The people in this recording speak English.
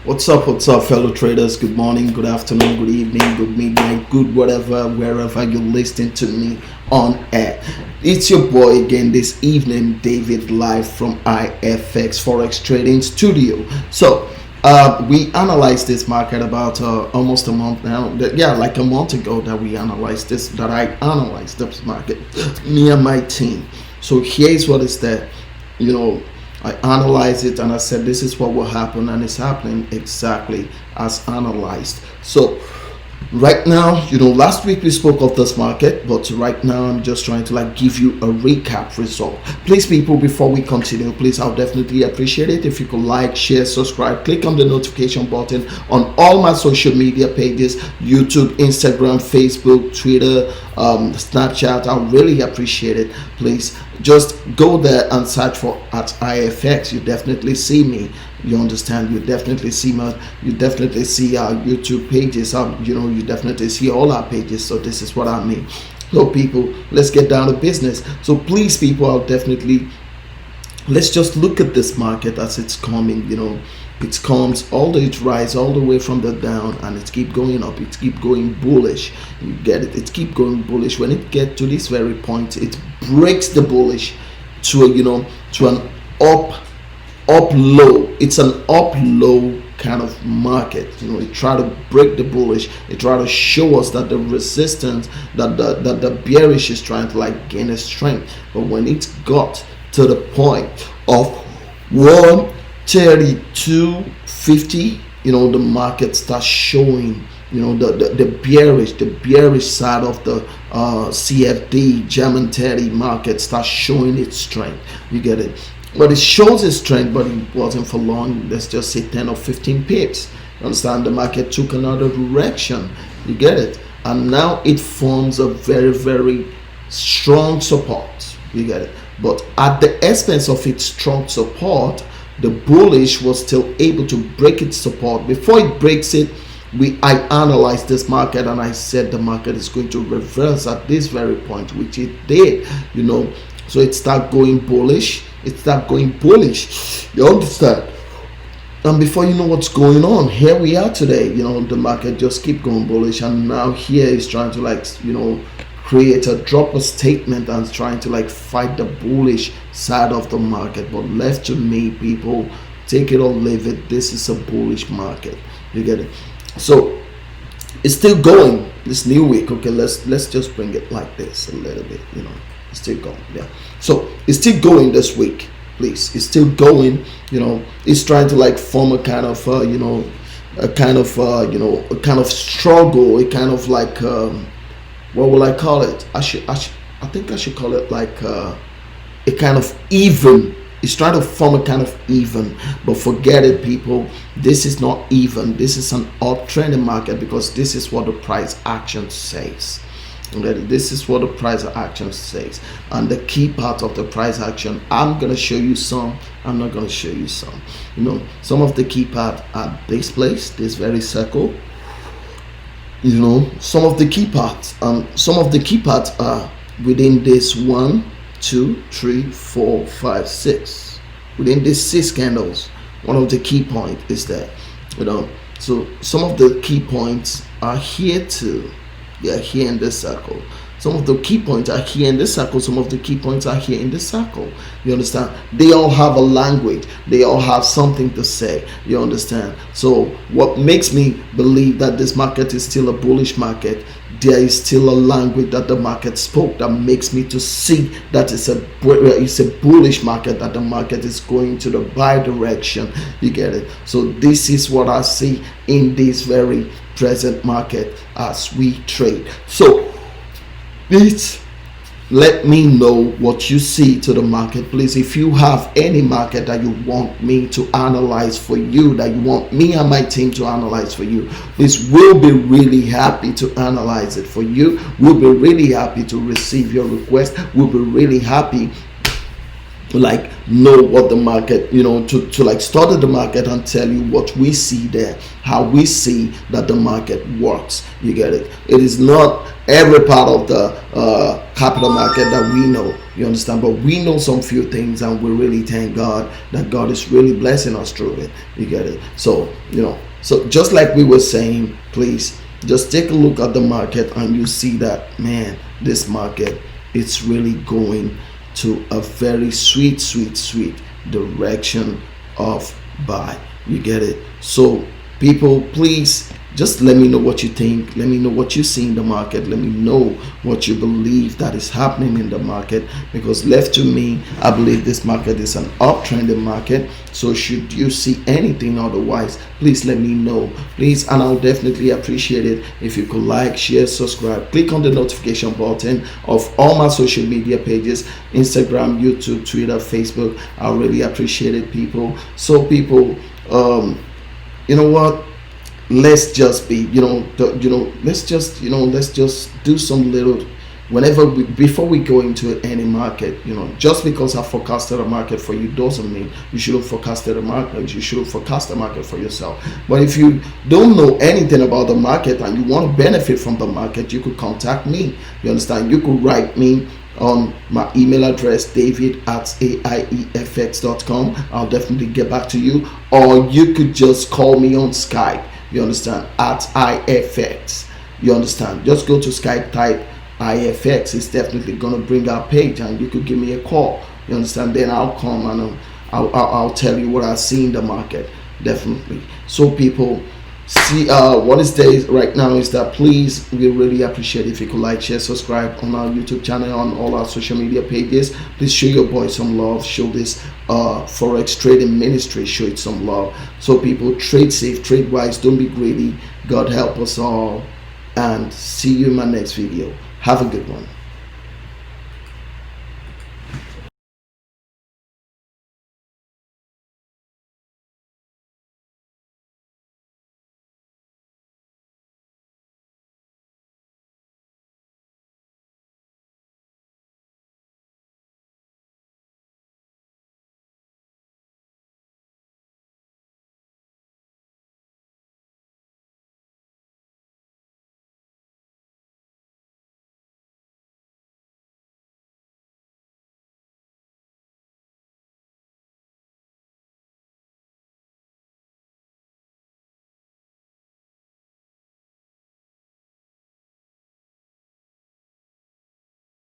What's up, fellow traders? Good morning, good afternoon, good evening, good midnight, good whatever, wherever you're listening to me on air. It's your boy again this evening, David, live from IFX Forex Trading Studio. So, we analyzed this market about almost a month now. Like a month ago that I analyzed this market, me and my team. So here's what is there, I analyzed it and I said this is what will happen, and it's happening exactly as analyzed. So right now, last week we spoke of this market, but right now I'm just trying to give you a recap result. Please, people, before we continue, please, I'll definitely appreciate it if you could like, share, subscribe, click on the notification button on all my social media pages: YouTube, Instagram, Facebook, Twitter, Snapchat. I'll really appreciate it. Please just go there and search for at IFX. You definitely see me. You understand? You definitely see our YouTube pages. You definitely see all our pages. So this is what I mean. So people, let's get down to business. So please, people, let's just look at this market as it's coming. It comes it rise all the way from the down, and it keep going up. It keep going bullish. You get it? It keep going bullish. When it get to this very point, it breaks the bullish to an up low. It's an up low kind of market. It try to break the bullish. It try to show us that the resistance, that the bearish is trying to gain a strength. But when it got to the point of 132.50, the market starts showing the bearish side of the CFD German 30 market starts showing its strength. You get it? But it shows its strength, but it wasn't for long. Let's just say 10 or 15 pips. You understand? The market took another direction. You get it? And now it forms a very, very strong support. You get it? But at the expense of its strong support, the bullish was still able to break its support. Before it breaks it, I analyzed this market and I said the market is going to reverse at this very point, which it did. So it started going bullish. You understand? And before you know what's going on, here we are today. The market just keep going bullish, and now here is trying to create a drop of statement and trying to fight the bullish side of the market. But left to me, people, take it or leave it. This is a bullish market. You get it? So it's still going this new week. Okay, let's just bring it like this a little bit. It's still going. Yeah. So it's still going this week. Please, it's still going. It's trying to form a kind of a kind of struggle. A kind of what will I call it? I think I should call it a kind of even. It's trying to form a kind of even, but forget it, people. This is not even. This is an uptrending market, because this is what the price action says. Okay, this is what the price action says, and the key part of the price action, I'm gonna show you some. I'm not gonna show you some. Some of the key part at this place, this very circle. Some of the key parts. Some of the key parts are within this 1, 2, 3, 4, 5, 6. Within these 6 candles, one of the key point is there. So some of the key points are here too. They are here in this circle. Some of the key points are here in this circle. Some of the key points are here in this circle. You understand? They all have a language. They all have something to say. You understand? So what makes me believe that this market is still a bullish market, there is still a language that the market spoke that makes me to see that it's a bullish market, that the market is going to the buy direction. You get it? So this is what I see in this very present market as we trade. So please let me know what you see to the market. Please, if you have any market that you want me to analyze for you, that you want me and my team to analyze for you, please, we'll be really happy to analyze it for you. We'll be really happy to receive your request. We'll be really happy to know what the market, to study the market and tell you what we see there, how we see that the market works. You get it? It is not every part of the capital market that we know. You understand? But we know some few things, and we really thank God that God is really blessing us through it. You get it? So, so just like we were saying, please just take a look at the market, and you see that, man, this market, it's really going to a very sweet, sweet, sweet direction of buy. You get it? So people, please just let me know what you think. Let me know what you see in the market. Let me know what you believe that is happening in the market, because left to me, I believe this market is an uptrending market. So should you see anything otherwise, please let me know, please. And I'll definitely appreciate it if you could like, share, subscribe, click on the notification button of all my social media pages: Instagram, YouTube, Twitter, Facebook. I really appreciate it, people. So people, you know what, let's just be, let's just do some little, before we go into any market. Just because I forecasted a market for you doesn't mean you should have forecasted a market. You should have forecast a market for yourself. But if you don't know anything about the market and you want to benefit from the market, you could contact me. You understand? You could write me on my email address, david@aiefx.com. I'll definitely get back to you. Or you could just call me on Skype. You understand? At IFX. You understand? Just go to Skype, type IFX. It's definitely gonna bring our page, and you could give me a call. You understand? Then I'll come and I'll tell you what I see in the market. Definitely. So people, see, what is there right now is that, please, we really appreciate if you could like, share, subscribe on our YouTube channel, on all our social media pages. Please show your boy some love. Show this Forex Trading Ministry, show it some love. So people, trade safe, trade wise, don't be greedy. God help us all, and see you in my next video. Have a good one.